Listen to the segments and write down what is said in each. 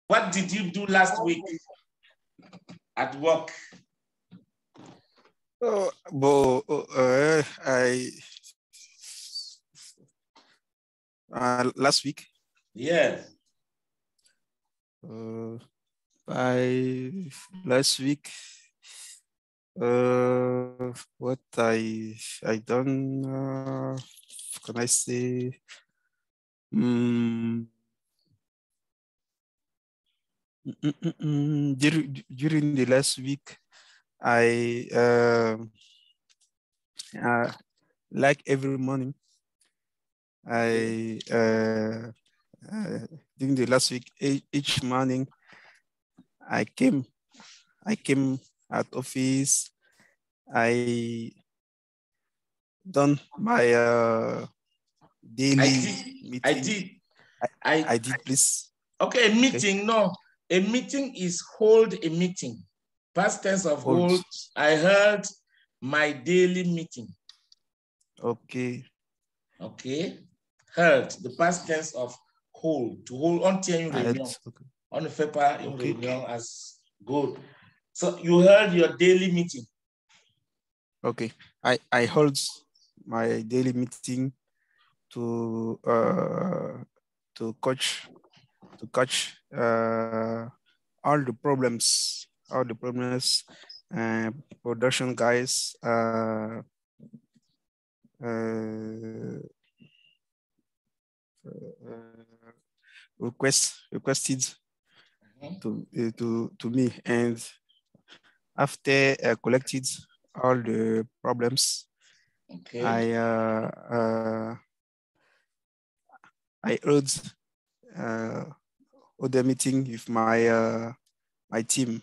What did you do last week at work? Last week. Yes. Last week, what I done? Can I say? During the last week, I like every morning. I during the last week, each morning, I came at office. I done my daily meeting. I did, please. Okay, a meeting. Okay. No, a meeting is hold a meeting. Past tense of hold. I heard my daily meeting. Okay. Okay. Heard the past tense of hold. To hold on une réunion. On ne fait pas une réunion as good. So you heard your daily meeting. Okay. I hold my daily meeting to catch all the problems production guys requested to me, and after collected all the problems, okay. I held other meeting with my my team.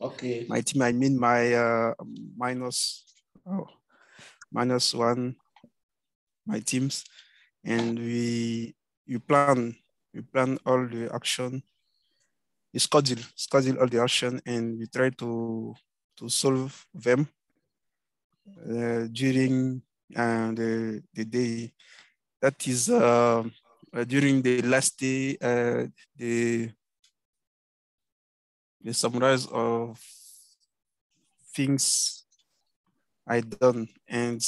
Okay. My team, I mean my minus one, my teams, and we plan all the action. We schedule all the action, and we try to solve them during the day. That is during the last day, the summarize of things I done, and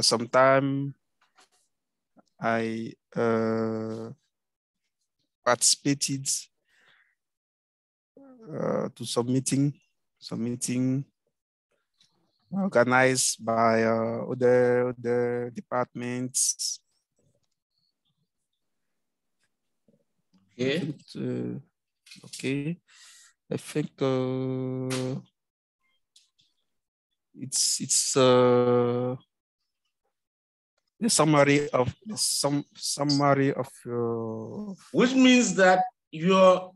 sometime I participated to some meeting organized by other departments. Okay. I think it's the summary of which means that your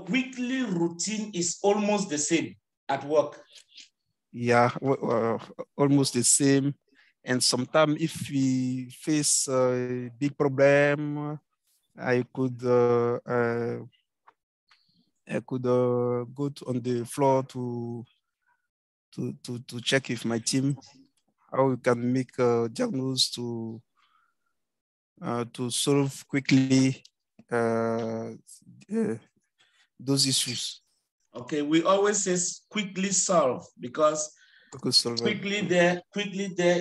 weekly routine is almost the same at work. Yeah, almost the same. And sometimes if we face a big problem, I could go on the floor to check with my team how we can make a diagnosis to solve quickly those issues. Okay, we always say quickly solve because quickly there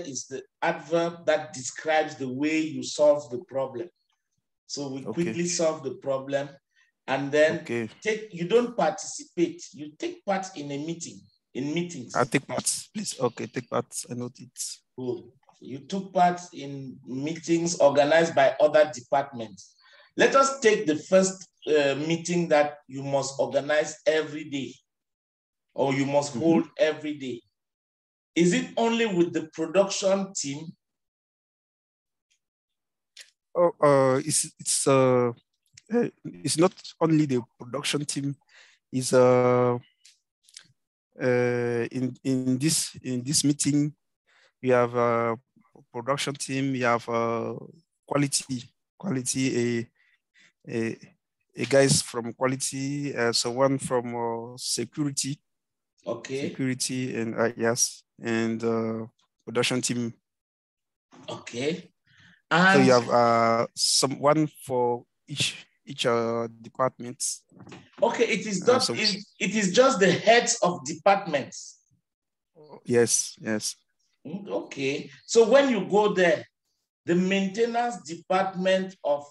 is the adverb that describes the way you solve the problem. So we quickly solve the problem, and then you don't participate, you take part in a meeting, in meetings. I take part, please. Okay, take part. I note it. Cool. You took part in meetings organized by other departments. Let us take the first meeting that you must organize every day, or you must hold every day. Is it only with the production team? It's not only the production team. It's in this meeting, we have a production team. We have quality a guys from quality, someone from security. Okay. Security and yes, and production team. Okay. And so you have someone for each department. Okay, it is just the heads of departments. Yes, yes. Okay, so when you go there, the maintenance department of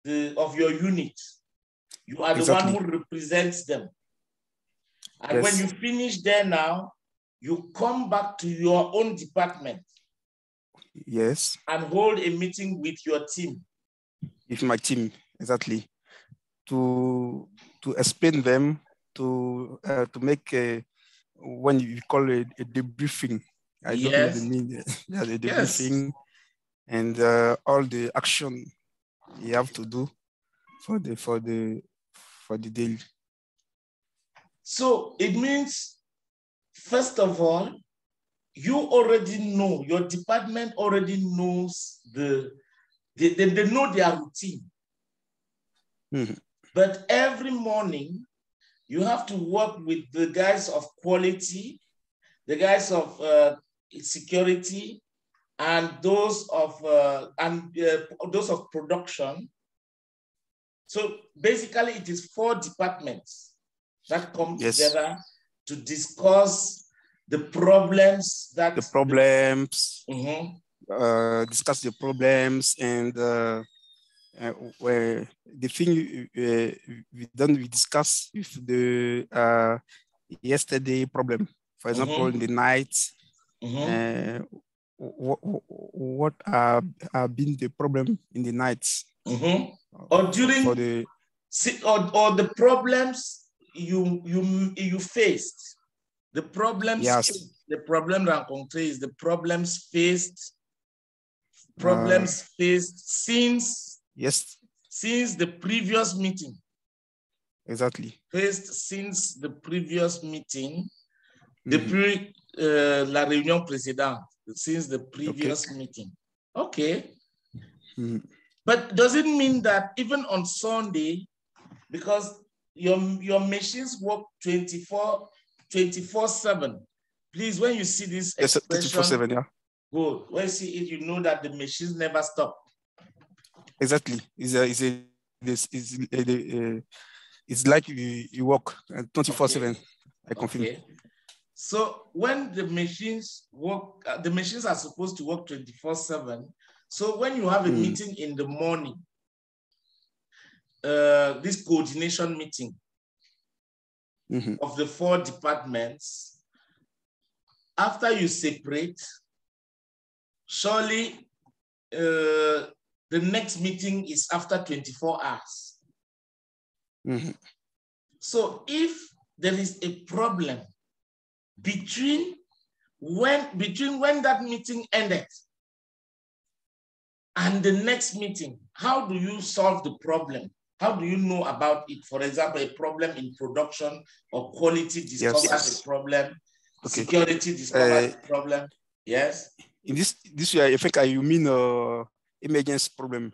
your unit, you are the one who represents them. And when you finish there now, you come back to your own department. Yes. And hold a meeting with your team. With my team, exactly. To explain them, to make when you call it a debriefing. I don't know the meaning. Yeah, the debriefing, and all the action you have to do for the day. So it means, first of all, you already know, your department already knows they know their routine. Mm-hmm. But every morning, you have to work with the guys of quality, the guys of security, and those of production. So basically, it is 4 departments that come together to discuss the problems that discuss the problems, and where the thing we discuss with the yesterday problem. For example, in the night, what have been the problem in the nights, or during or the problems you faced, the problems. The problem rencontré is the problems faced since the previous meeting. Exactly. Faced since the previous meeting, depuis la réunion précédente, since the previous meeting. Okay. But does it mean that even on Sunday, because your machines work 24/7, please, when you see this expression, 24/7, yeah. Good. When you see it, you know that the machines never stop. Exactly. It's like you work 24/7. I confirm. Okay. So when the machines work, the machines are supposed to work 24/7. So when you have a meeting in the morning, this coordination meeting of the 4 departments, after you separate, surely the next meeting is after 24 hours. So if there is a problem between when that meeting ended and the next meeting, how do you solve the problem? How do you know about it? For example, a problem in production or quality discovers a problem, security discovers a problem. Yes. In this way, I think you mean emergency problem.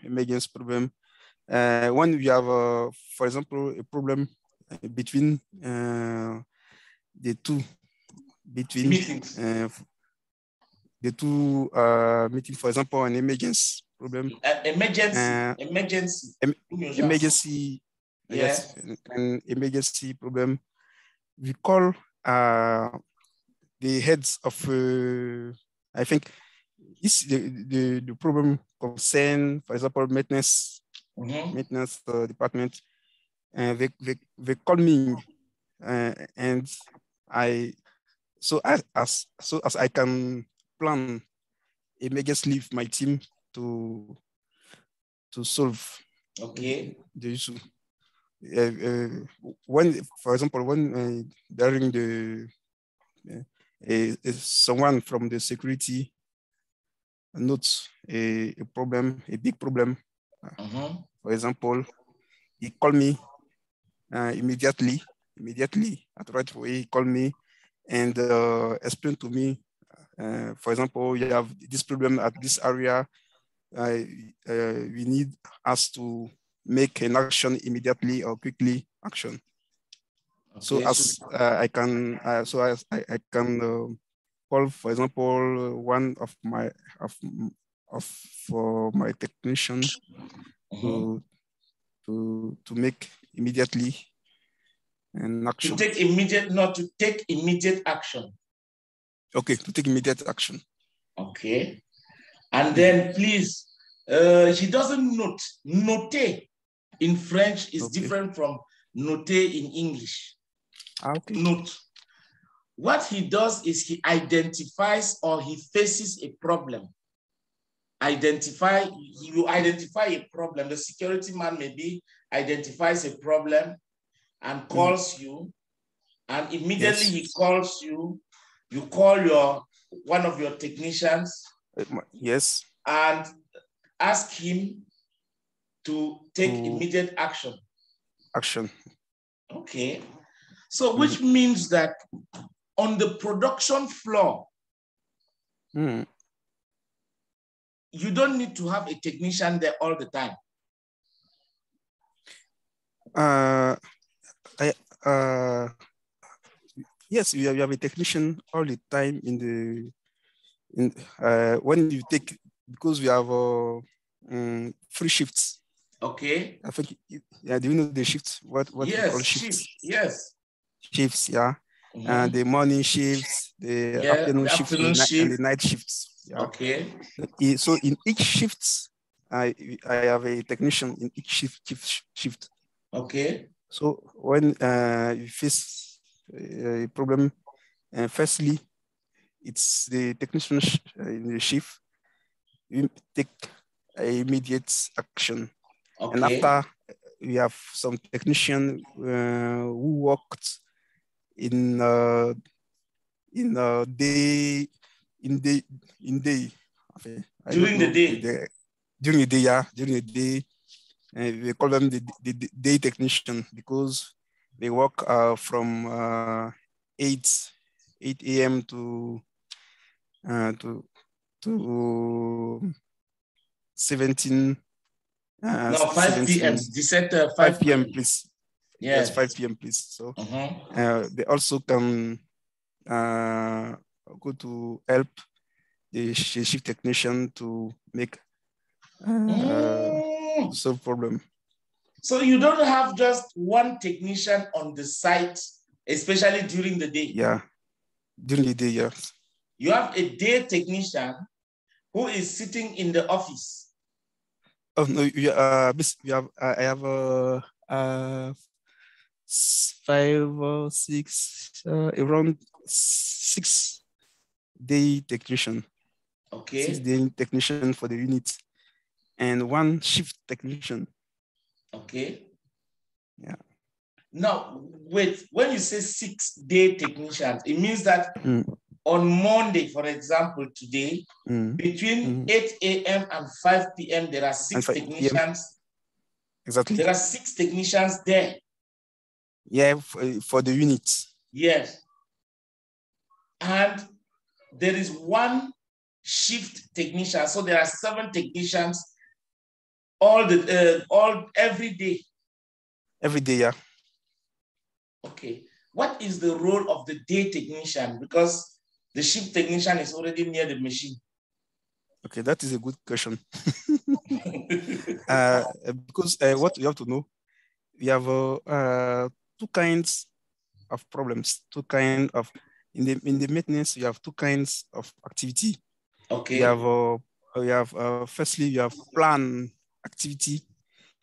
When we have, for example, a problem between the two meetings. The two meeting, for example, an emergency problem. Emergency. Yes, an emergency problem. We call the heads of, I think, this the problem concern, for example, maintenance department, and they call me, and as I can plan emergency with my team to solve the issue. When, for example, during the someone from the security notes a problem, a big problem. For example, he called me immediately at right away. He called me and explained to me, for example, you have this problem at this area. We need us to make an action immediately or quickly action. So as I can call, for example, one of for my technician to make immediately an action. To take immediate action. Okay, to take immediate action. Okay. And then please, he doesn't note. Noter in French is different from noter in English. Okay. Note. What he does is he identifies or he faces a problem. You identify a problem. The security man maybe identifies a problem and calls you, and immediately he calls you. You call one of your technicians. Yes. And ask him to take immediate action. Action. Okay. So which means that on the production floor, you don't need to have a technician there all the time. Yes, we have a technician all the time when you take, because we have 3 shifts. Okay. I think, do you know the shifts? What yes, we call shifts? Yes. Shifts, yeah. And the morning shifts, the afternoon shifts, and the night shifts. Yeah. Okay. So in each shift, I have a technician in each shift. Okay. So when you face a problem, firstly, it's the technician in the shift. You take immediate action. Okay. And after, we have some technician who worked in day. During the day. During the day, we call them the day technician, because they work from 8 a.m. to 17. No, 5 p.m. They said 5 p.m. please. Yes, 5 p.m. please. So they also can go to help the shift technician to make solve problem. So you don't have just one technician on the site, especially during the day. Yeah, during the day, yeah. You have a day technician who is sitting in the office. Oh no, I have 5 or 6, around 6 day technician. Okay. 6 day technician for the unit, and 1 shift technician. Okay. Yeah. Now, wait, when you say 6 day technicians, it means that on Monday, for example, today, between 8 a.m. and 5 p.m., there are 6 technicians. Exactly. There are 6 technicians there. Yeah, for the unit. Yes. And there is 1 shift technician. So there are 7 technicians every day. Every day, yeah. Okay. What is the role of the day technician? Because the shift technician is already near the machine. Okay, that is a good question. Because what you have to know, we have 2 kinds of problems. 2 kinds of in the maintenance. You have 2 kinds of activity. Okay. You have firstly, you have plan activity.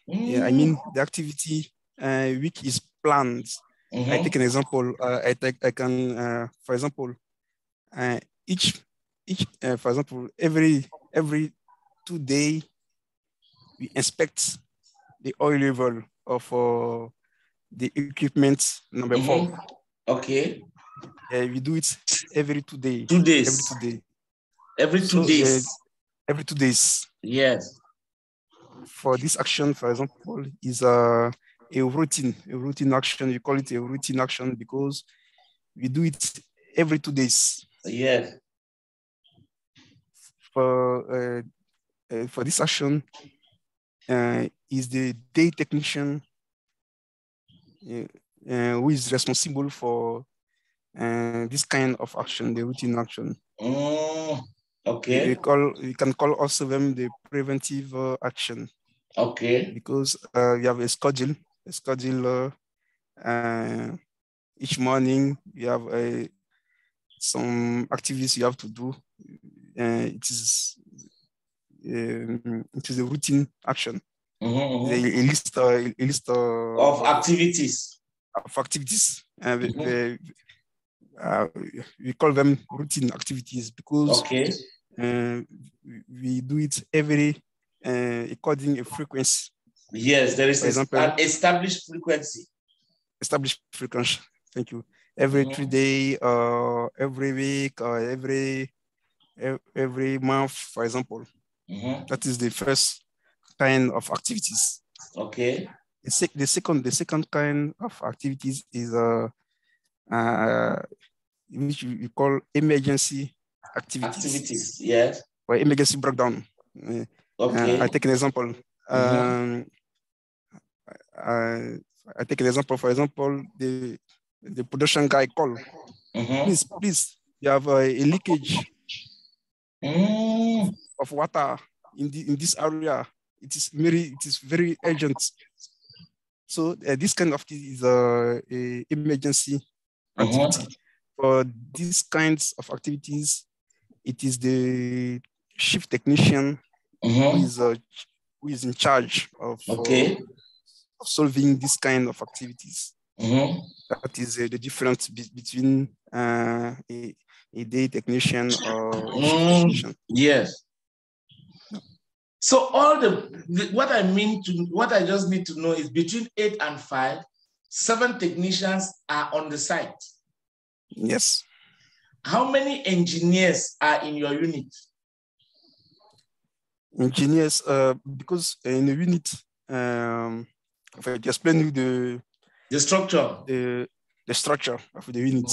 Yeah, I mean the activity which is planned. I take an example. I can for example, for example, every 2 days we inspect the oil level of the equipment number 4. Okay. We do it every 2 days. 2 days. Every 2 days. Every 2 days. Every 2 days. Yes. For this action, for example, is a routine action. We call it a routine action because we do it every 2 days. Yes. For this action, is the day technician who is responsible for this kind of action, the routine action. Okay. We can call also them the preventive action. Okay. Because you have a schedule. Each morning you have some activities you have to do. It is a routine action. A list of activities. We call them routine activities because we do it every according a frequency. Yes, there is an established frequency. Established frequency. Thank you. Every 3 days, every week, or every month, for example. That is the first kind of activities. Okay. The second kind of activities is which we call emergency activities. Yes. Or emergency breakdown. Okay. I take an example. I take an example. For example, the production guy call. Please, you have a leakage of water in this area. It is very urgent. So this kind of thing is a emergency activity. For these kinds of activities, it is the shift technician who is in charge of solving this kind of activities. That is the difference between a day technician or a shift technician. Yes. So what I just need to know is between 8 and 5, 7 technicians are on the site. Yes. How many engineers are in your unit? Engineers, because in the unit, if I just explain you the structure, the structure of the unit.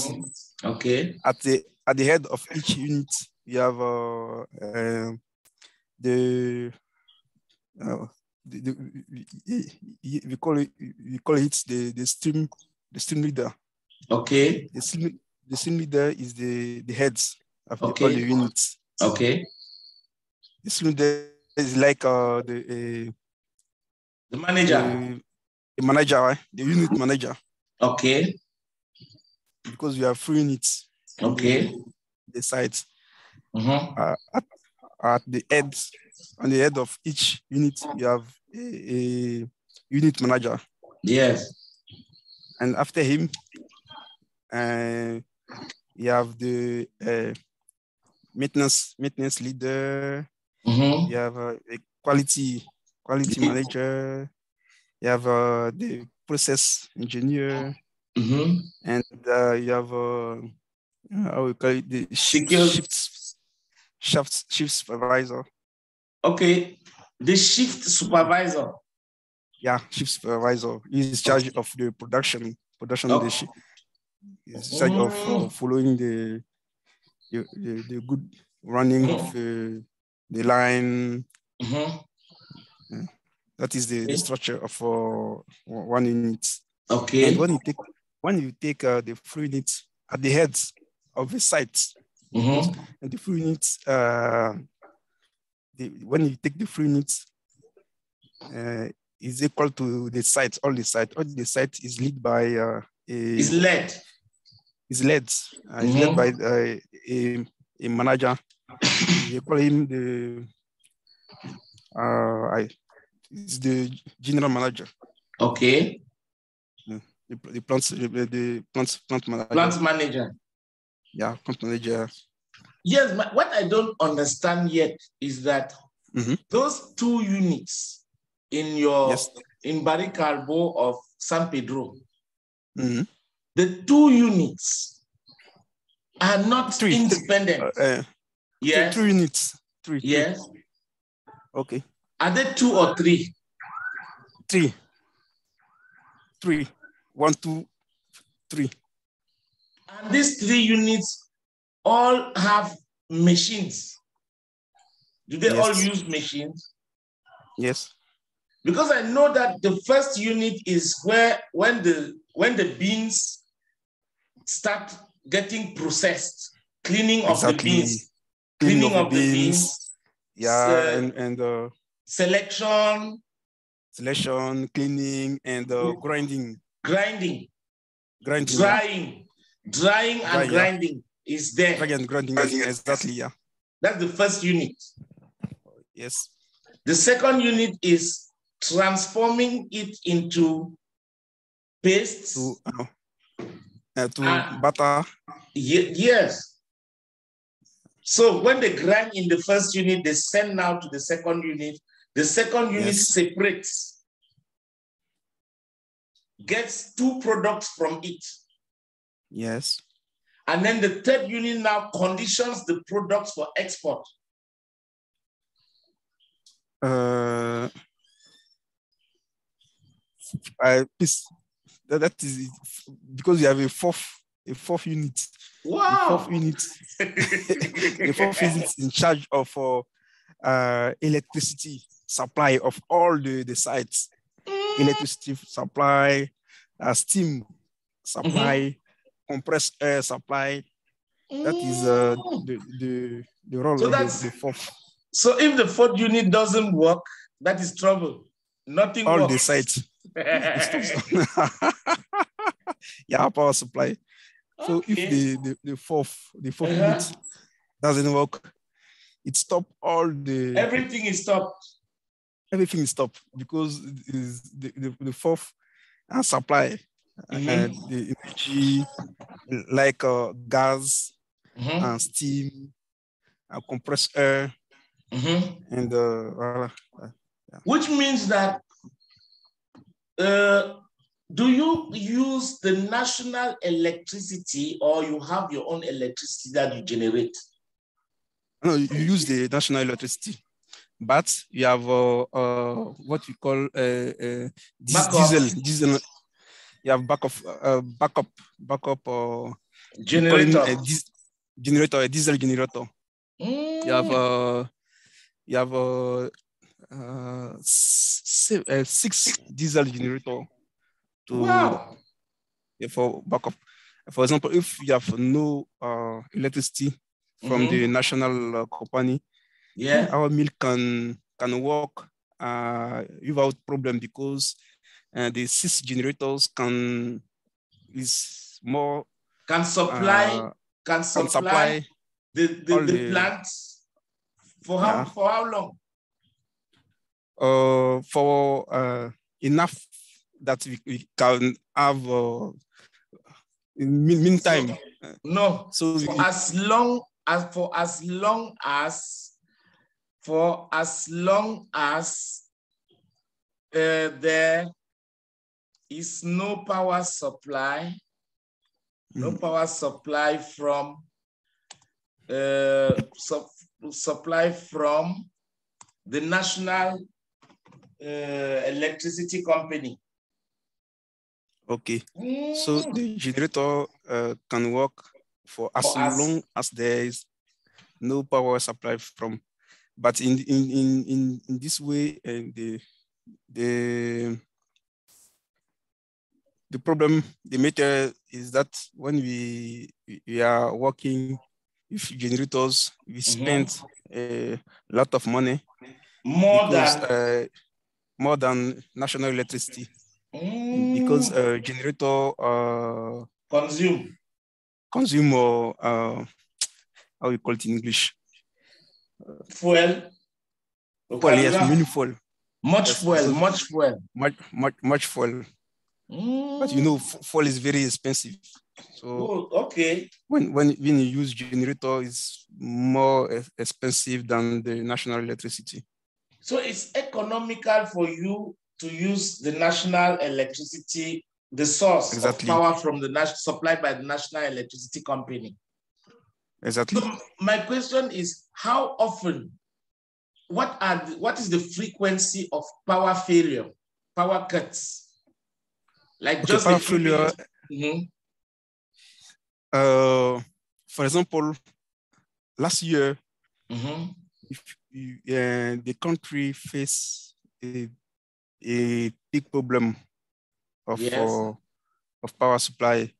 Okay. At the head of each unit, you have we call it the stream leader. Okay. The stream leader is the heads of all the units. Okay. The stream leader is like the manager. The manager, right? The unit manager. Okay. Because we have 3 units. Okay. The site. At the head, on the head of each unit, you have a unit manager. Yes. And after him, you have the maintenance leader. You have a quality manager. You have the process engineer. And you have how we call it, the shift supervisor. Okay, the shift supervisor. Yeah, shift supervisor. He's in charge of the production. The he's in charge of following the good running of the line. That is the structure of one unit. Okay. And when you take the 3 units at the heads of the site, and the 3 units, when you take the 3 units, is equal to the site. All the site is led by is led by a manager. You call him is the general manager. Okay. The plant manager. Plant manager. Yeah, plant manager. Yes, but what I don't understand yet is that those 2 units in your in Barry Callebaut of San Pedro, the 2 units are not 3 independent. Yes. 3 units. 3. Yes. Okay. Are they 2 or 3? 3. 1, 2, 3. And these 3 units all have machines. Do they all use machines? Yes. Because I know that the first unit is where when the beans start getting processed, cleaning of the beans. cleaning of the beans. Yeah, and selection, cleaning, and grinding. Drying and grinding is there. Drying and grinding, exactly, yeah. That's the first unit. Yes. The second unit is transforming it into paste. To butter. Yes. So when they grind in the first unit, they send now to the second unit. The second unit separates, gets two products from it. Yes. And then the third unit now conditions the products for export. That is because you have a fourth unit. Wow. The fourth unit in charge of electricity supply of all the sites. Electricity supply, steam supply, compressed air supply. That is the role of the fourth. So if the fourth unit doesn't work, that is trouble. Nothing all works. The sites. Yeah, power supply. So if the fourth unit doesn't work, it stops all the... Everything is stopped. Everything is stopped because the fourth supply, the energy like gas, and steam, compressed air, and which means that do you use the national electricity or you have your own electricity that you generate? No, you use the national electricity, but you have what we call diesel. You have backup generator. A diesel generator. You have 6 diesel generator for backup. For example, if you have no electricity from the national company, our mill can work without problem because the 6 generators can supply the plants for how long? For enough that we can have in meantime. So for as long as there is no power supply, from supply from the national electricity company. Okay, so the generator can work for as long as there is no power supply from. But in this way, the problem, the matter is that when we are working with generators, we spend a lot of money, more than national electricity, because generator consume how we call it in English? Fuel. Yes, many fuel. Much fuel. Much fuel. But you know, fuel is very expensive. So when you use generator, it's more expensive than the national electricity. So it's economical for you to use the national electricity, the source of power from the supplied by the national electricity company. Exactly. So my question is, how often? What is the frequency of power failure, power cuts? Like just power failure. For example, last year, the country faced a big problem of power supply.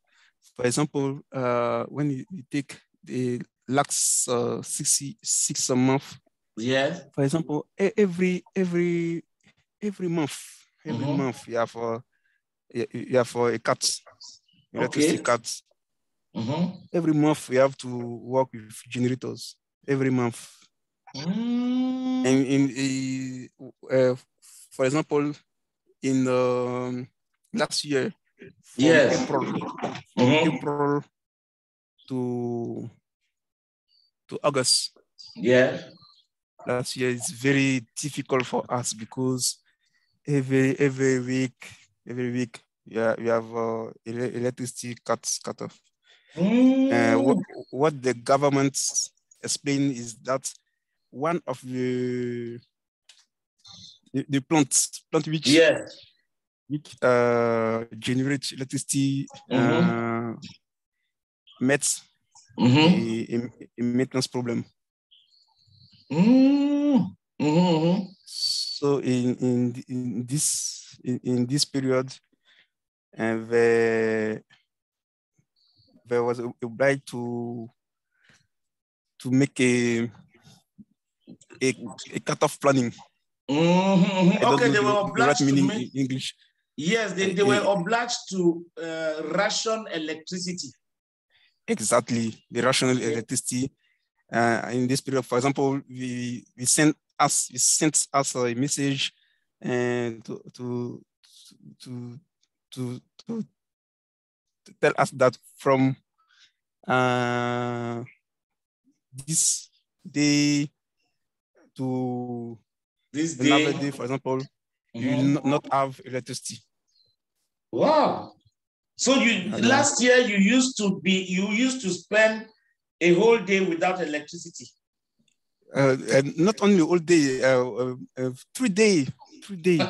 For example, when you take the last 6 months. Yes. For example, every month, you have a cut, electricity cuts. Every month we have to work with generators. Every month. And for example, in last year, from April to August. Yeah. Last year is very difficult for us because every week, we have electricity cuts cut off. What the government explained is that one of the plant which generate electricity met a maintenance problem. So in this period, there was obliged to make a cut-off planning. Okay, they were obliged to make in English. Yes, they were obliged to ration electricity. Exactly, the rational electricity. In this period, for example, we sent us a message and to tell us that from this day to this another day, for example, you will not have electricity. Wow! So last year you used to spend a whole day without electricity. And not only all day, 3 days. 3 days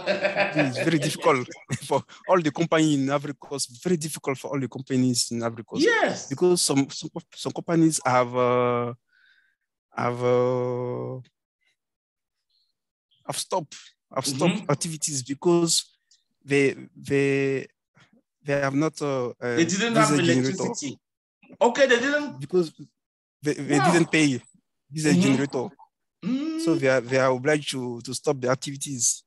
is very difficult for all the companies in Ivory Coast. Very difficult for all the companies in Ivory Coast. Yes, because some companies have stopped activities because they have not. They didn't have electricity. Okay, they didn't because they didn't pay diesel generator. So they are obliged to stop the activities.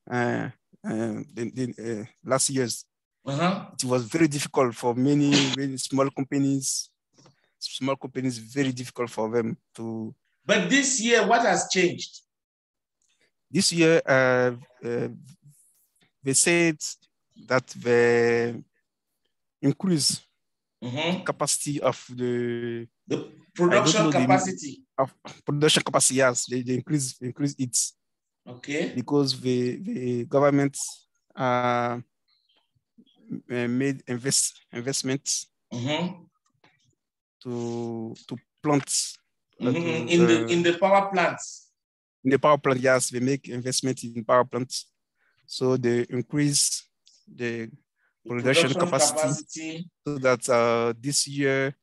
Last years, it was very difficult for many small companies. Small companies, very difficult for them to. But this year, what has changed? This year, they said that the increase the capacity of the production capacity. Production capacity, yes, they increase it. Okay. Because the government made investments to plant in the power plants. In the power plant, yes, they make investment in power plants, so they increase the production capacity so that this year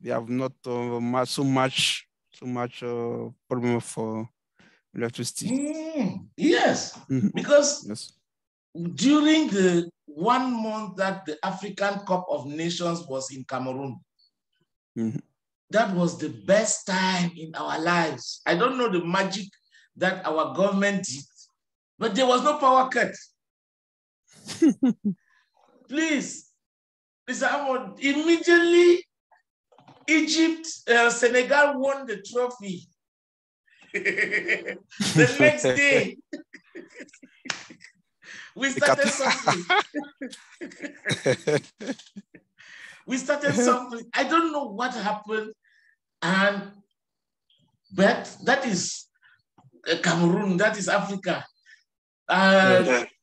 they have not so much problem for electricity. Yes, because during the 1 month that the African Cup of Nations was in Cameroon, that was the best time in our lives. I don't know the magic that our government did, but there was no power cut. Please, Mr. Ahmad, immediately Egypt, Senegal won the trophy. The next day, we started something. We started something. I don't know what happened, but that is Cameroon, that is Africa.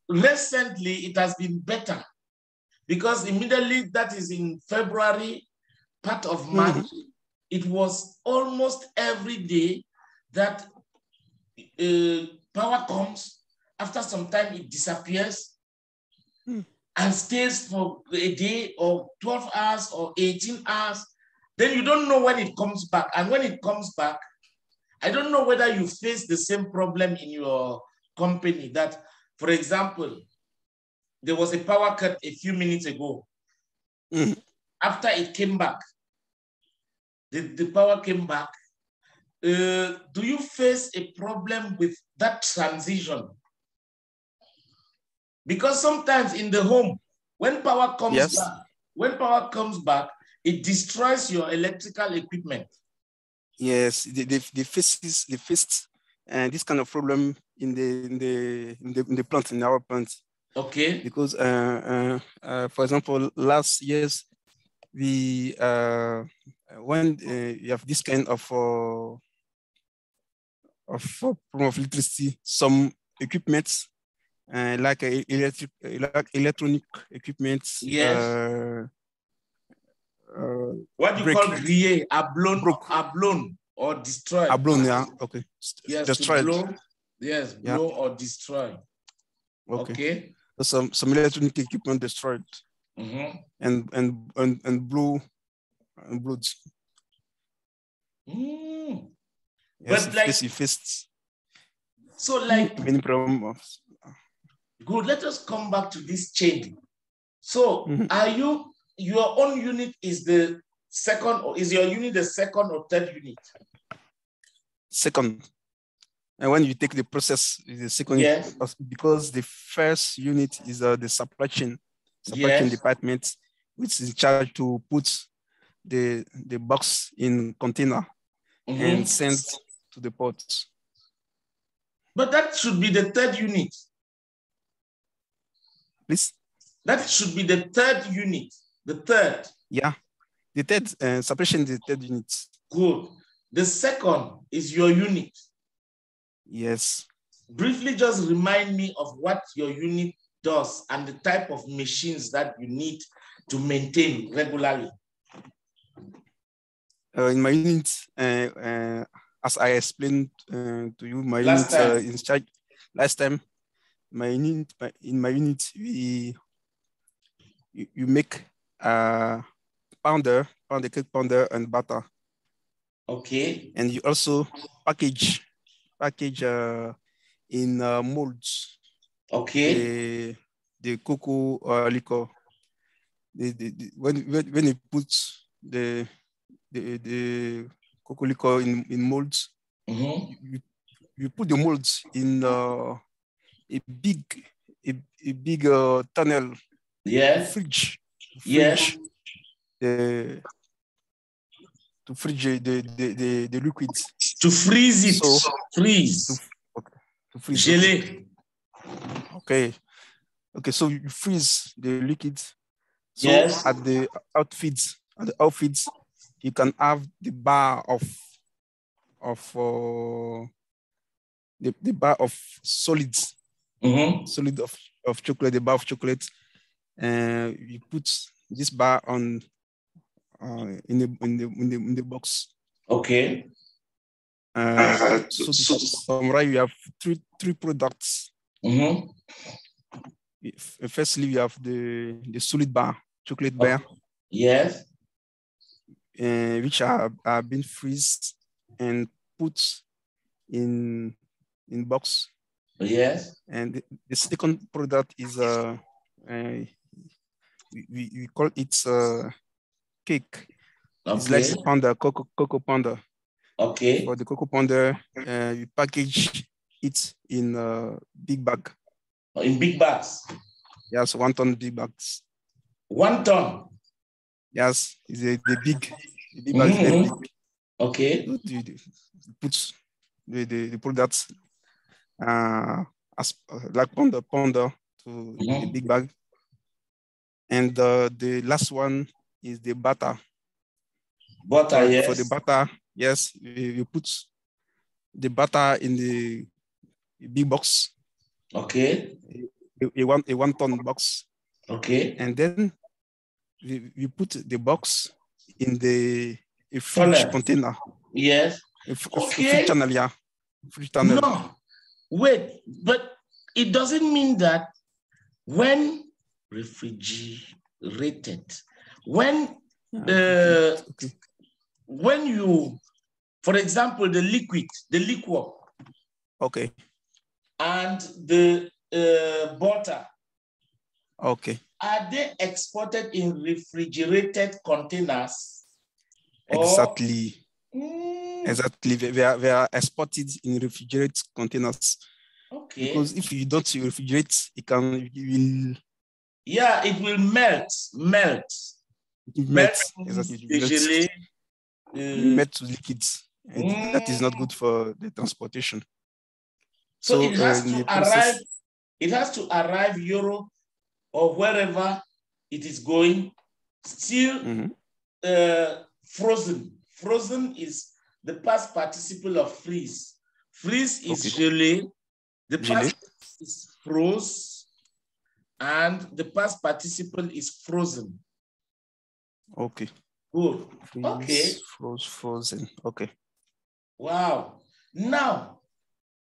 Recently, it has been better because immediately, that is in February, part of March, it was almost every day that power comes. After some time, it disappears and stays for a day or 12 hours or 18 hours. Then you don't know when it comes back. And when it comes back, I don't know whether you face the same problem in your company that, for example, there was a power cut a few minutes ago. After it came back, the power came back. Do you face a problem with that transition? Because sometimes in the home, when power comes back, it destroys your electrical equipment. Yes, they faced this kind of problem in the plant, in our plant. Okay. Because for example, last years we when you have this kind of problem of electricity, some equipments like electronic equipment. Yes. What do you call grillé, blown or destroyed? Blown, yeah. Okay. Yes, destroyed. Blow. Yes, blow or destroy. Okay. So some electronic equipment destroyed. And blew and blood. Yes, but like faced so like many problems. Good. Let us come back to this chain. So are your own unit is the second, or is your unit the second or third unit? Second. And when you take the process, is the second. Yes. Because the first unit is the supply chain department, which is in charge to put the box in container and send to the port. But that should be the third unit. Please? That should be the third unit. The third. Yeah. The third, separation is the third unit. Good. The second is your unit. Yes. Briefly just remind me of what your unit does and the type of machines that you need to maintain regularly. In my unit, as I explained to you, my unit in charge last time. In my unit, you make pound cake pounder and butter. Okay. And you also package in molds. Okay. The cocoa liquor. When you put the cocoa liquor in molds, you put the molds in a big tunnel. Yes. Fridge. Yes. To fridge the liquids. To freeze it. So, freeze. To freeze. Gelé. Okay. So you freeze the liquids. So yes. At the outfits, you can have the bar of the bar of solids. Solid of chocolate, the bar of chocolate. You put this bar on in the box. Okay. So to summarize, you have three products. Firstly, you have the solid bar, chocolate bar. Yes. Which are been freezed and put in box. Yes. And the second product is we call it cake. Okay. It's like the pounder, cocoa pounder. Okay. For the cocoa pounder, we package it in a big bag. In big bags? Yes, 1 ton big bags. 1 ton? Yes, it's the big bag is very big. Okay. Put the products as like pounder to the big bag. And the last one is the butter. Butter, yes. For the butter, yes, you put the butter in the big box. Okay. A 1 ton box. Okay. And then we put the box in a fridge container. Yes. Okay. Fridge channel, yeah. Fridge channel. No, wait, but it doesn't mean that when refrigerated, when when you, for example, the liquor. Okay. And the butter. Okay. Are they exported in refrigerated containers, Exactly. Exactly. They are exported in refrigerated containers. Okay. Because if you don't refrigerate, it will. Yeah, it will melt. It melts. Exactly. It will melt to liquids. And that is not good for the transportation. So it has to arrive. It has to arrive Europe or wherever it is going, still frozen. Frozen is the past participle of freeze. Freeze is gelé. The past is froze, and the past participle is frozen. Okay. Good. Freeze, okay. Frozen. Okay. Wow. Now,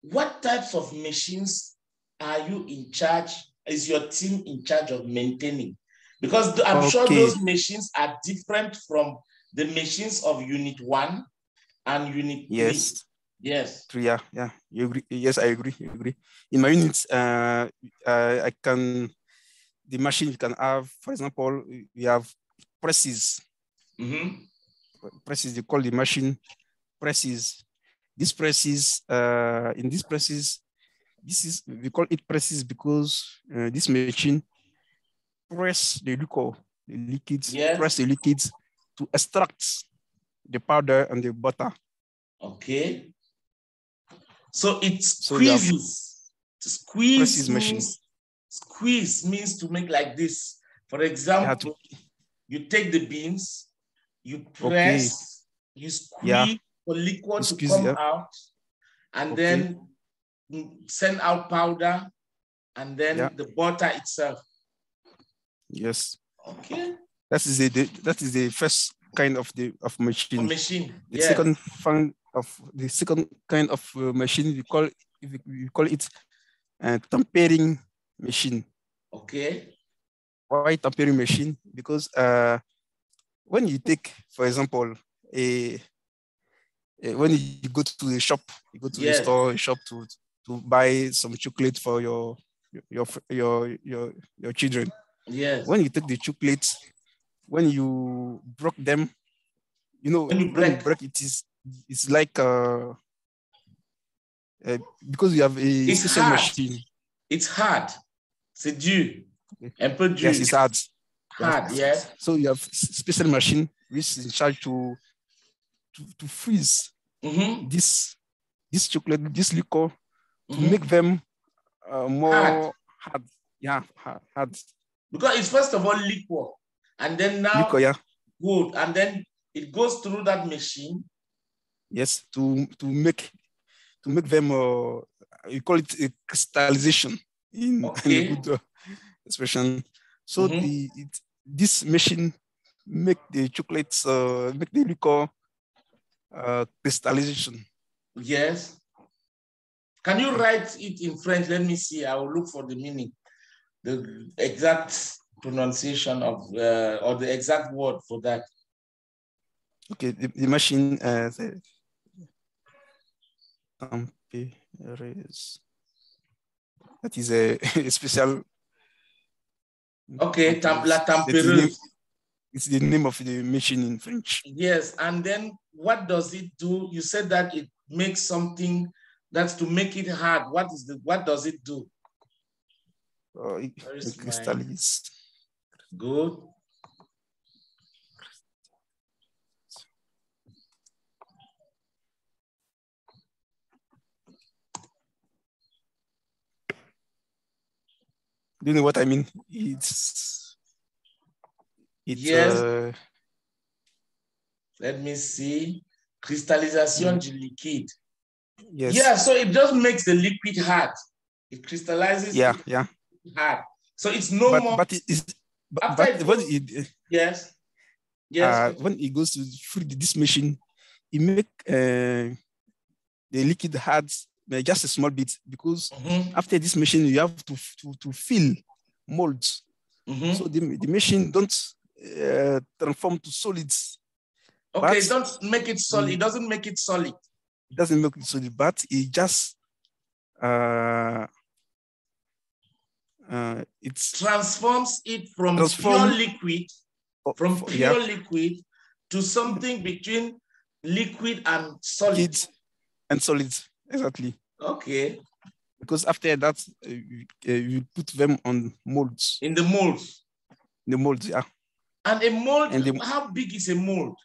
what types of machines are you in charge? Is your team in charge of maintaining? Because I'm sure those machines are different from the machines of Unit 1 and Unit 3. Yes. 3, yeah. You agree? Yes, I agree. In my units, the machine you can have, for example, we have presses. Presses, they call the machine presses. These presses, in these presses, we call it presses because this machine press the liquids, press the liquids to extract the powder and the butter. Okay. So it squeezes. Squeeze means to make like this. For example, you take the beans, you press, you squeeze for liquid to come out, and then send out powder, and then the butter itself. Yes. Okay. That is the first kind of machine. The second kind of machine we call it tampering machine. Okay. Why tampering machine? Because when you take, for example, when you go to the shop, you go to the store, shop to buy some chocolate for your children. Yes. When you take the chocolates, when you broke them, when you break it's like because you have a special machine. It's hard. C'est dur. Un peu dur. Yes, it's hard. Hard, yes. So you have special machine which is in charge to freeze this chocolate, this liquor, to make them more hard. Yeah, hard. Because it's first of all liquor, and then now good, and then it goes through that machine. Yes, to make them. You call it a crystallization in a good expression. So this machine make the chocolates, make the liquor crystallization. Yes. Can you write it in French? Let me see. I will look for the meaning, the exact pronunciation of, or the exact word for that. Okay, the machine, that is a special. Okay, la tempéreuse. It's the name of the machine in French. Yes, and then what does it do? You said that it makes something that's to make it hard. What does it do? It crystallizes. Good. Do you know what I mean? It's yes. Let me see. Crystallization du liquide. Yes. Yeah, so it just makes the liquid hard. It crystallizes hard. So it's no more. But yes. When it goes through this machine, it make the liquid hard just a small bit, because after this machine you have to fill molds. So the machine don't transform to solids. Okay, don't make it solid. It doesn't make it solid. It doesn't make it solid, but it just it transforms it from pure liquid, liquid to something between liquid and solid. Liquid and solid, exactly. Okay. Because after that, you put them on molds. In the molds. The molds, yeah. And a mold, how big is a mold?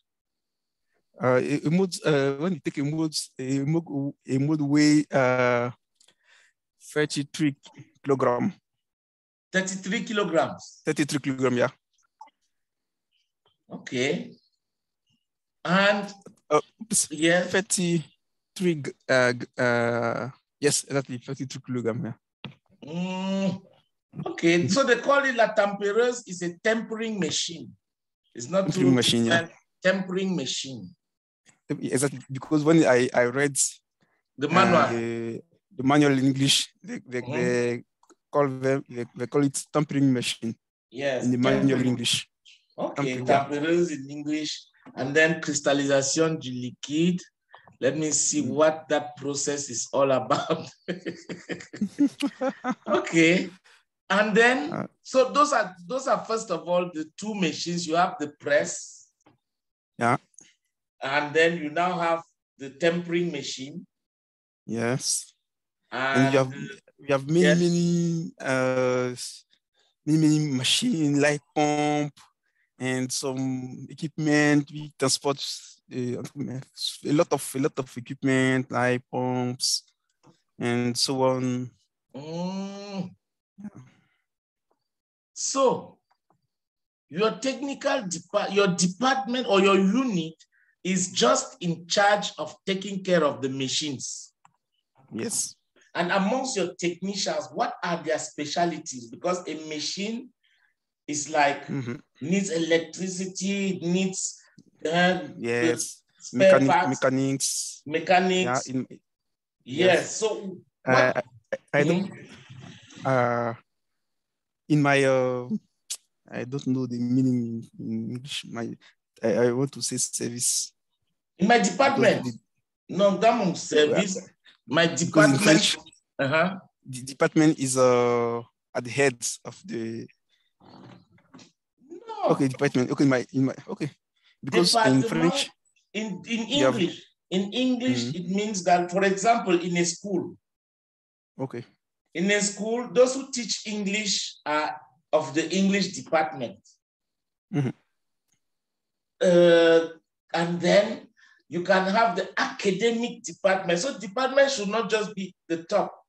A mold, when you take a mold weigh 33 kilograms. 33 kilograms? 33 kilograms, yeah. Okay. And yes. 33, yes, exactly, 33 kilograms, yeah. Okay, so they call it La Tempereuse is a tempering machine. It's not tempering machine, yeah. Tempering machine. Exactly, because when I read the manual, the manual in English, they call it tempering machine. Yes, in the manual in English. Okay, tempereuse in English, and then crystallization du liquide. Let me see what that process is all about. Okay. And then, so those are first of all the two machines. You have the press, yeah, and then you now have the tempering machine. Yes, and you have many many machine like pump and some equipment. We transport a lot of equipment like pumps and so on. Yeah. So your your department or your unit is just in charge of taking care of the machines. Yes. And amongst your technicians, what are their specialties? Because a machine is like needs electricity, needs yes, mechanics. Yeah, yes. So what? I don't. In my I don't know the meaning in English. I want to say service. In my department. No, that service. My department. In French, the department is at the head of the. No. Okay, department. Okay, okay. Because in French. In English, it means that, for example, in a school. Okay. In a school, those who teach English are of the English department. And then you can have the academic department. So department should not just be the top.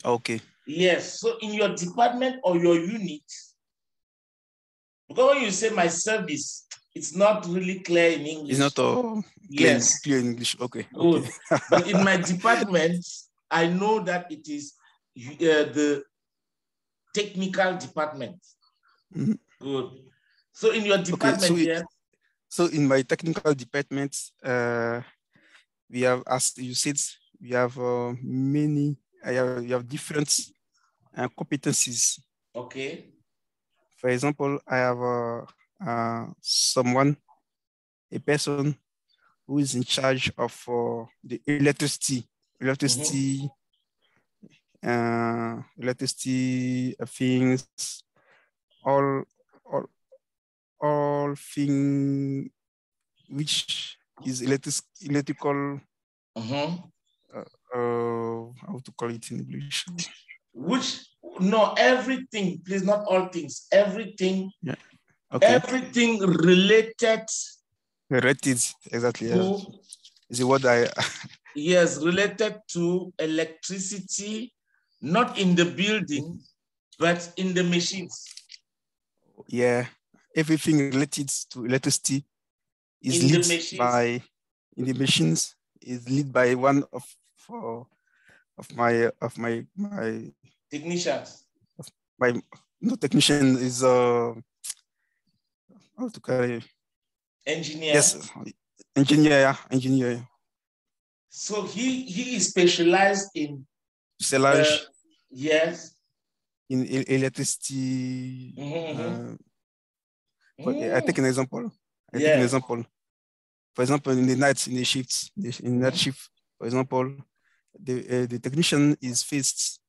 Okay. Yes. So in your department or your unit, because when you say my service, it's not really clear in English. It's not clear in English. Okay. Good. Okay. But in my department, I know that it is the technical department. Good. So in your department, okay, so in my technical department, we have, as you said, we have many. You have different competencies. Okay. For example, I have a person who is in charge of the electricity things, all thing which is electrical. How to call it in English? Everything, please, not all things. Everything. Yeah. Okay. Everything related. Related, exactly. Is the word I. Yes, related to electricity, not in the building, but in the machines. Yeah, everything related to electricity is led in the machines is led by one of my technicians. No technician is how to carry engineer. Yes, engineer. So he is specialized in yes, in electricity. I take an example. For example, in the night, in the shifts, in that shift, for example, the technician is faced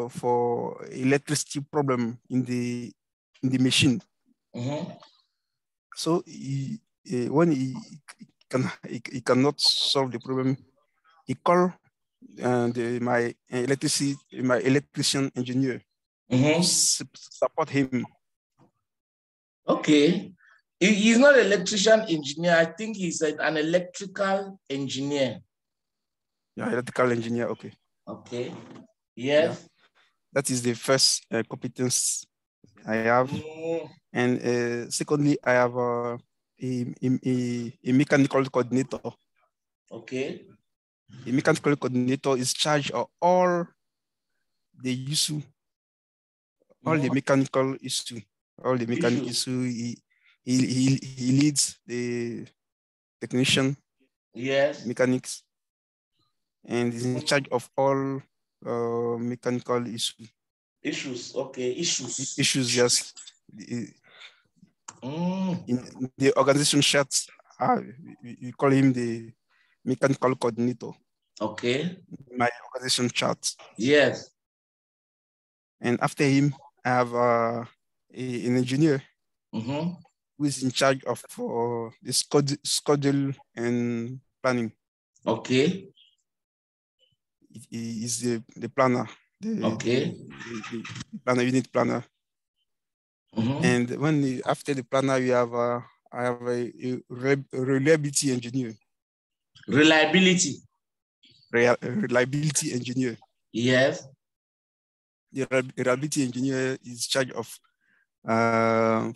for electricity problem in the machine. So he when he cannot solve the problem, he call my electrician engineer to support him. Okay. He's not an electrician engineer. I think he's an electrical engineer. Yeah, electrical engineer. Okay. Okay. Yes. Yeah. That is the first competence I have. And secondly, I have a mechanical coordinator. Okay. A mechanical coordinator is charged of all the issue, all the mechanical issue, all the mechanical issue. He leads the technician, yes, mechanics, and is in charge of all mechanical issues. Okay, issues, yes. In the organization chart, we call him the mechanical coordinator. Okay. My organization chart. Yes. And after him, I have an engineer who is in charge of the schedule and planning. Okay. He is the planner. The planner, unit planner. And when after the planner, we have I have a reliability engineer. Reliability. Reliability engineer. Yes. The reliability engineer is in charge of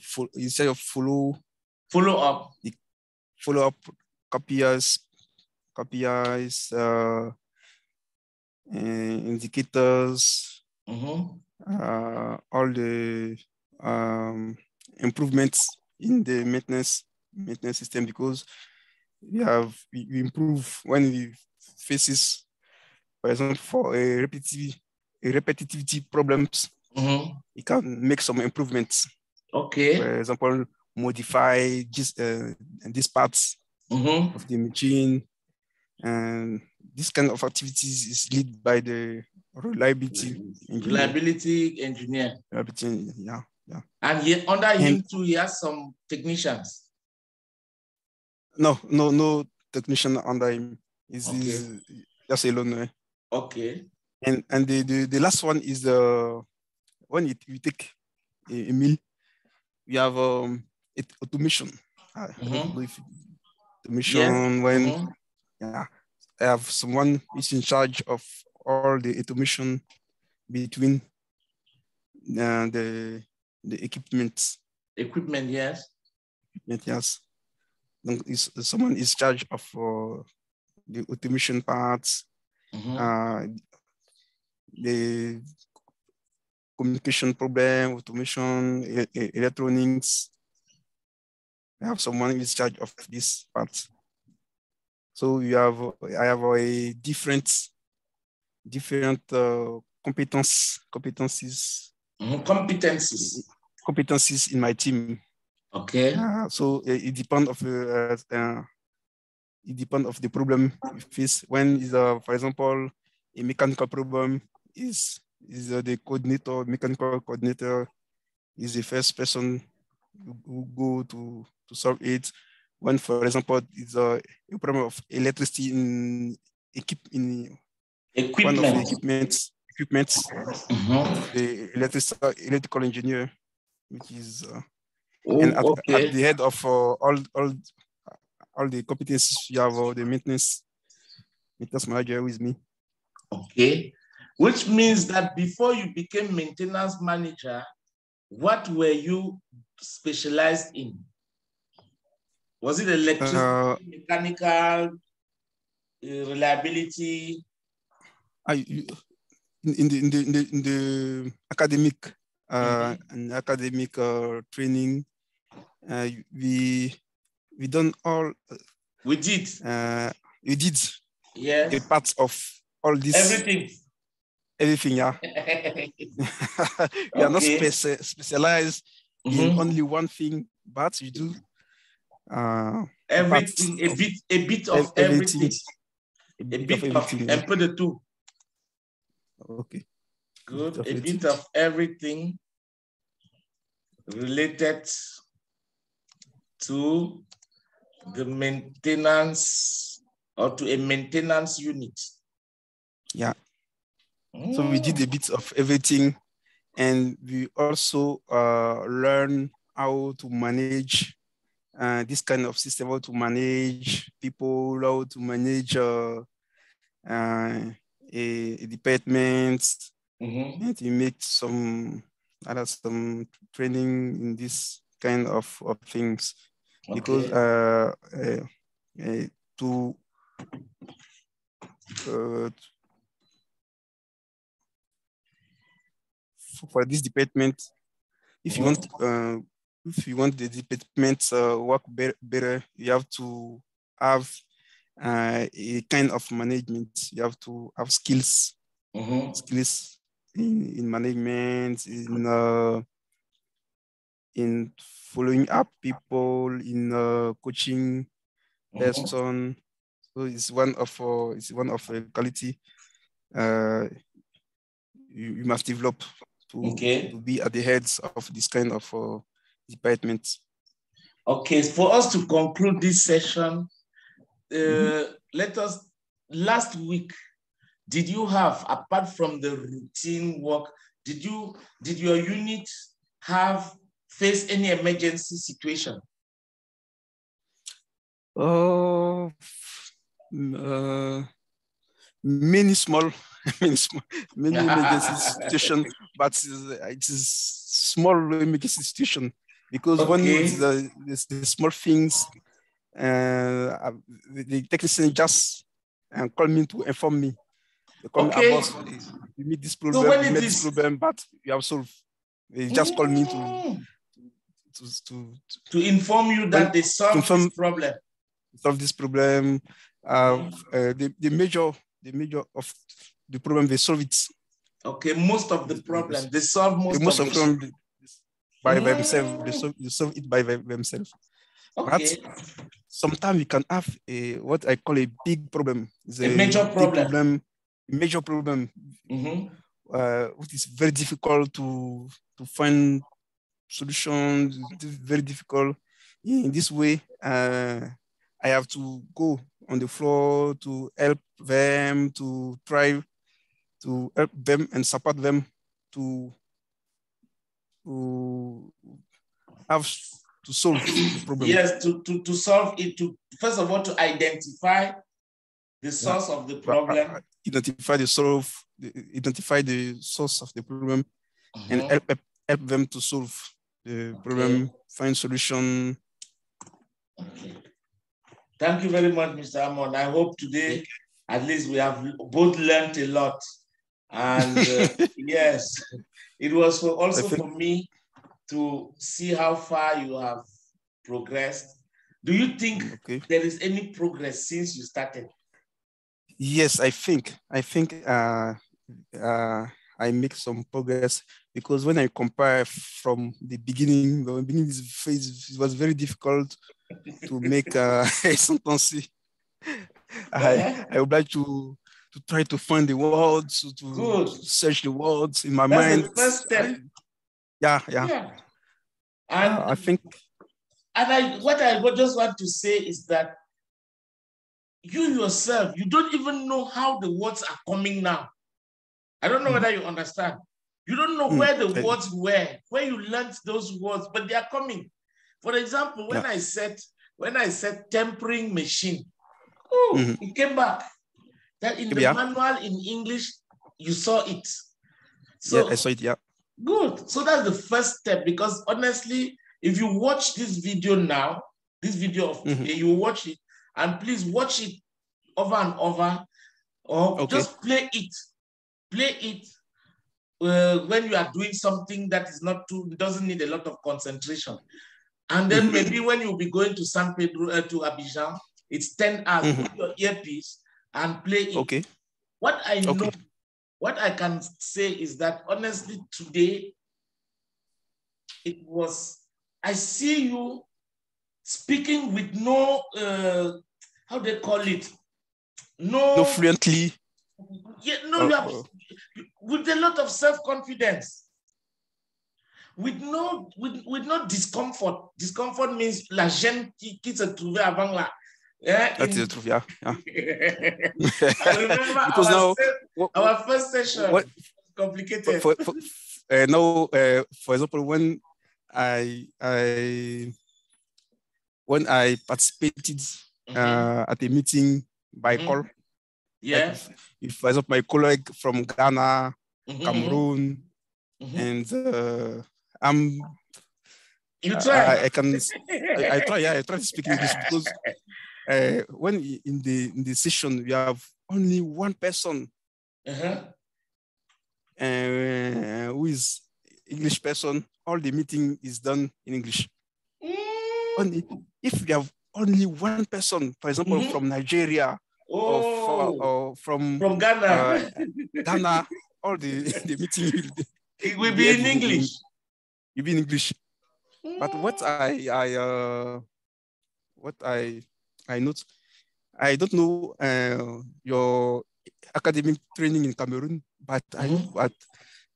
follow up KPIs, indicators, all the improvements in the maintenance system, because we improve when we faces, for example, for a repetitivity problems. You can make some improvements. Okay. For example, modify these parts of the machine, and this kind of activities is led by the reliability engineer. Yeah. And under him too, he has some technicians. No technician under him. He's just alone. Okay. And the last one is when you take a mill, we have automation. I don't know if automation, when I have someone who's in charge of all the automation between the equipment. Yes. Yes. Someone is in charge of the automation parts, the communication problem, automation, electronics. I have someone in charge of this part. So I have a different competencies in my team. Okay. So it depends of the problem you face. When is for example, a mechanical problem is the mechanical coordinator is the first person who go to solve it. When, for example, it's a problem of electricity in one of the equipments, the electrical engineer, which is and at the head of all the competencies, you have the maintenance manager with me. Okay, which means that before you became maintenance manager, what were you specialized in? Was it electricity, mechanical, reliability? In the academic and academic training, we done all. We did. We did. Yes. A part of all this. Everything, yeah. We are not specialized in only one thing, but you do everything, a bit of everything. A bit of everything, and put the two. Okay. Good. A bit of everything related to The maintenance or to a maintenance unit. Yeah. So we did a bit of everything, and we also learn how to manage this kind of system, how to manage people, how to manage a department, and we make some training in this kind of things, because for this department, if you want the department work better, you have to have a kind of management. You have to have skills in management, in following up people, in coaching person. So it's one of a quality you must develop to be at the heads of this kind of departments. Okay, for us to conclude this session, last week, did you have, apart from the routine work, did your unit face any emergency situation? Many small emergency situation, but it is small emergency situation, because when the small things, the technician just call me to inform me. They call me, boss, you meet this problem, so this problem, but you have solved. They just call me to inform you that they solved this problem. Solve this problem. The major of the problem, they solve it. Okay, most of the problem they solve most of the problem by themselves. They solve it by themselves. Okay. But sometimes we can have what I call a big problem. It's a major problem. Major problem. Which is very difficult to find solutions. It's very difficult. In this way, I have to go on the floor to help them, to try to help them and support them to solve the problem. Yes, to solve it, first of all, to identify the source of the problem. Identify the source of the problem, and help them to solve the problem, find solution. Okay. Thank you very much, Mr. Amon. I hope today, at least, we have both learned a lot. And yes, it was also for me to see how far you have progressed. Do you think there is any progress since you started? Yes, I think I make some progress, because when I compare from the beginning, this phase, it was very difficult to make a sentence. I would like to try to find the words, to search the words in my mind. That's the first step. Yeah. And I think. And what I just want to say is that you yourself, you don't even know how the words are coming now. I don't know whether you understand. You don't know where the words were, where you learned those words, but they are coming. For example, when I said tempering machine, it came back. That in the manual in English, you saw it. So, I saw it, Good. So that's the first step, because honestly, if you watch this video now, this video of today, you watch it, and please watch it over and over, or just play it. Play it when you are doing something that is doesn't need a lot of concentration. And then maybe when you'll be going to San Pedro, to Abidjan, it's 10 hours, put your earpiece and play it. What I know, what I can say is that honestly today, I see you speaking with no, how they call it? No fluently. Yeah, no, with a lot of self-confidence. with no discomfort. Discomfort means la gêne qui se trouvait avant là. Yeah, that is the truth, yeah. I remember because our first session. What, complicated. Now, for example, when I participated at a meeting by call, yeah. Like if for example my colleague from Ghana, Cameroon, and you try. I try to speak English because when in the session we have only one person who is English person, all the meeting is done in English. Only if we have only one person, for example, from Nigeria or from Ghana, Ghana, all the meeting will be in English. It will be in English. But what I note, I don't know your academic training in Cameroon, but I know that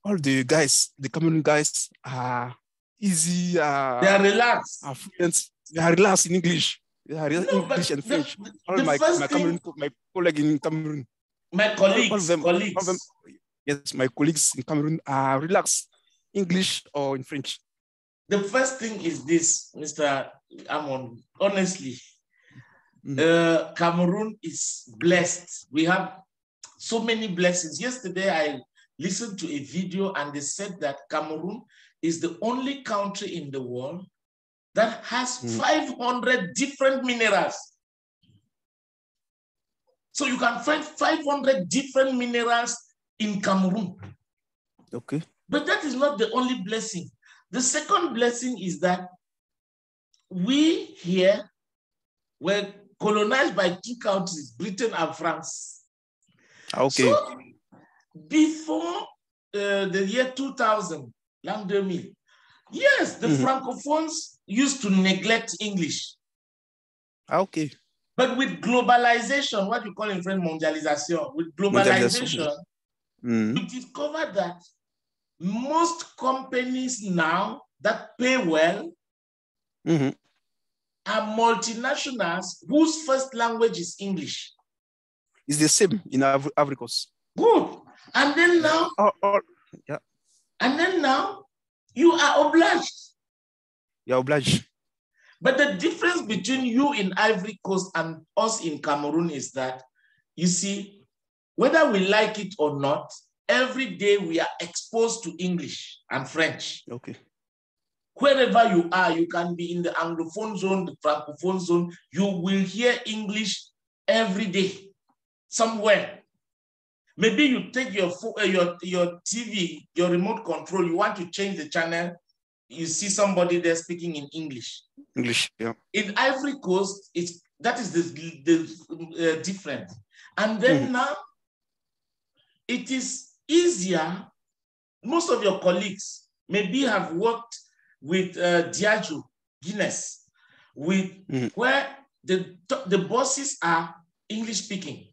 all the guys, the Cameroon guys, are easy. They are relaxed. Are fluent. They are relaxed in English. They are English and French. All my colleagues in Cameroon. My colleagues. All of them, yes, my colleagues in Cameroon are relaxed, English or in French. The first thing is this, Mr. Amon. Honestly, Cameroon is blessed. We have so many blessings. Yesterday, I listened to a video and they said that Cameroon is the only country in the world that has 500 different minerals. So you can find 500 different minerals in Cameroon. Okay. But that is not the only blessing. The second blessing is that we here were colonized by two countries, Britain and France. Okay. So before the year 2000, l'an 2000, yes, the Francophones used to neglect English. Okay. But with globalization, what you call in French mondialization, with globalization, we discovered that most companies now that pay well are multinationals whose first language is English. It's the same in Ivory Coast. Good. And then now, and then now, you are obliged. You're obliged. But the difference between you in Ivory Coast and us in Cameroon is that, you see, whether we like it or not, every day we are exposed to English and French. Okay. Wherever you are, you can be in the Anglophone zone, the Francophone zone, you will hear English every day, somewhere. Maybe you take your TV, your remote control, you want to change the channel, you see somebody there speaking in English. English, yeah. In Ivory Coast, that is the different. And then now, it is easier. Most of your colleagues maybe have worked with Diageo, Guinness, where the bosses are English speaking.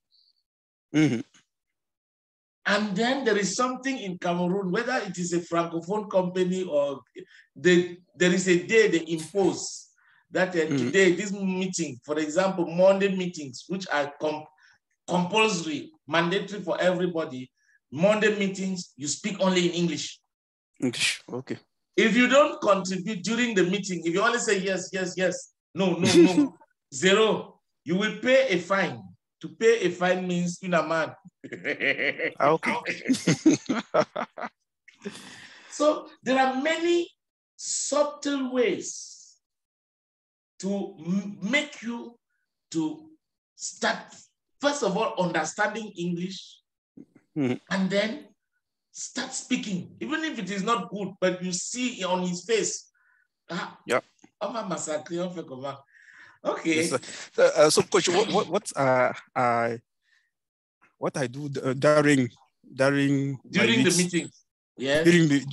And then there is something in Cameroon, whether it is a Francophone company or there is a day they impose that today, this meeting, for example, Monday meetings, which are compulsory, mandatory for everybody, Monday meetings, you speak only in English. English, okay. If you don't contribute during the meeting, if you only say yes, yes, yes, no, no, no, zero, you will pay a fine. To pay a fine means you're a man. Okay. So there are many subtle ways to make you to start, first of all, understanding English, and then start speaking, even if it is not good, but you see on his face. Okay. Yes, so Coach, what I do during the meeting, yes, during the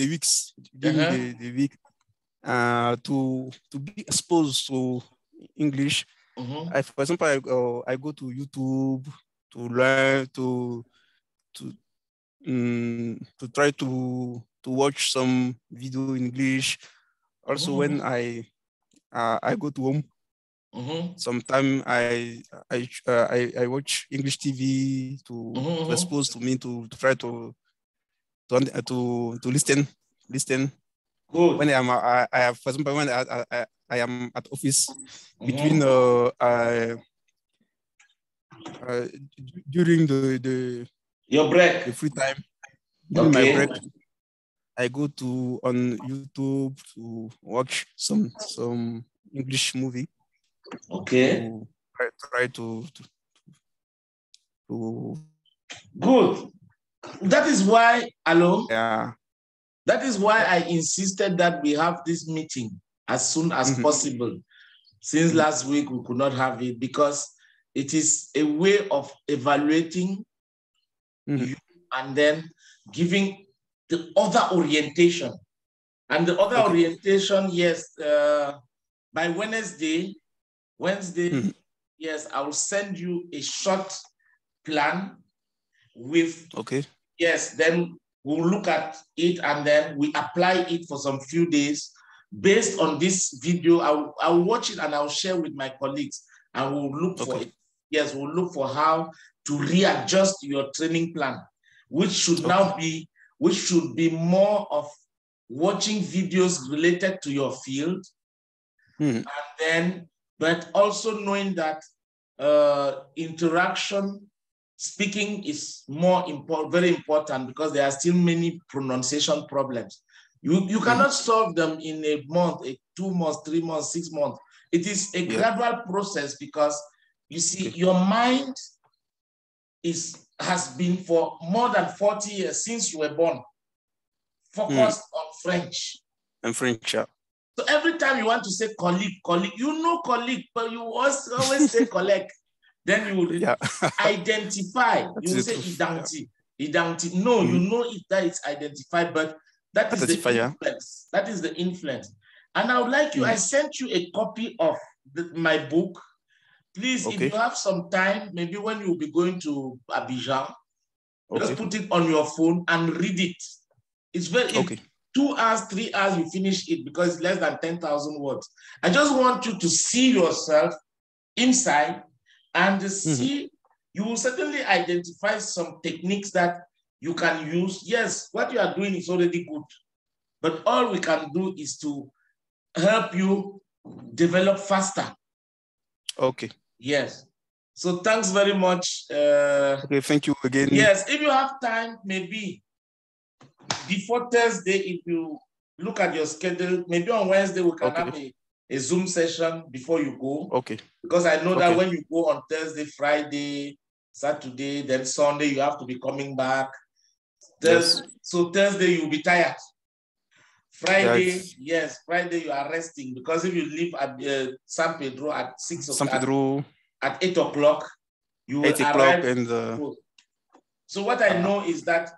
weeks, during the week, to be exposed to English. For example, I go to YouTube to learn to try to watch some video in English. Also, when I go to home, sometimes I watch English TV to expose to me to try to listen. Good. When I have, for example, when I am at office between during your break, the free time, during my break, I go to on YouTube to watch some English movie. Okay. To try to good. That is why, hello? Yeah. That is why I insisted that we have this meeting as soon as possible. Since last week, we could not have it because it is a way of evaluating you and then giving the other orientation. And the other orientation, yes, by Wednesday, yes, I will send you a short plan with, yes, then we'll look at it and then we apply it for some few days. Based on this video, I'll watch it and I'll share with my colleagues and we'll look for it. Yes, we'll look for how to readjust your training plan, which should now be, which should be more of watching videos related to your field. And then, but also knowing that interaction, speaking is more important, very important, because there are still many pronunciation problems. You cannot solve them in a month, 2 months, 3 months, 6 months. It is a gradual process because you see, your mind has been for more than 40 years since you were born focused on French. And French, yeah. So every time you want to say colleague, you know colleague, but you always say colleague. Then you will identify. You will say identity. Identity. No, you know it that it's identified, but that is the influence. That is the influence. And I would like you, I sent you a copy of my book. Please, if you have some time, maybe when you'll be going to Abidjan, just put it on your phone and read it. It's very 2 hours, 3 hours, you finish it because it's less than 10,000 words. I just want you to see yourself inside and see, you will certainly identify some techniques that you can use. Yes, what you are doing is already good, but all we can do is to help you develop faster. Okay. Yes. So thanks very much. Okay, thank you again. Yes, if you have time, maybe before Thursday, if you look at your schedule, maybe on Wednesday we can have a Zoom session before you go. Okay. Because I know that when you go on Thursday, Friday, Saturday, then Sunday, you have to be coming back. So Thursday, you'll be tired. Friday, yes, Friday you are resting because if you leave at San Pedro at 6 o'clock, at 8 o'clock, you will arrive. So what I know is that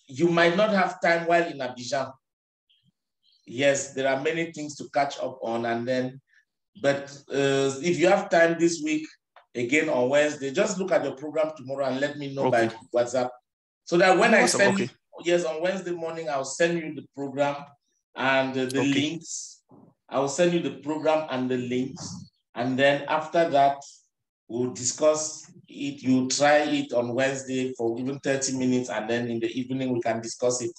you might not have time while in Abidjan. Yes, there are many things to catch up on, and then, but if you have time this week, again on Wednesday, just look at your program tomorrow and let me know by WhatsApp, so that when I send you, yes, on Wednesday morning, I'll send you the program and the links. I will send you the program and the links, and then after that, we'll discuss it. You try it on Wednesday for even 30 minutes, and then in the evening we can discuss it.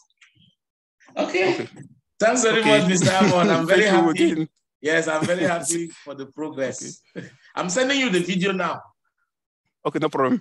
Okay. Thanks very much, Mr. Amon. I'm very happy. Yes, I'm very happy for the progress. I'm sending you the video now. Okay, no problem.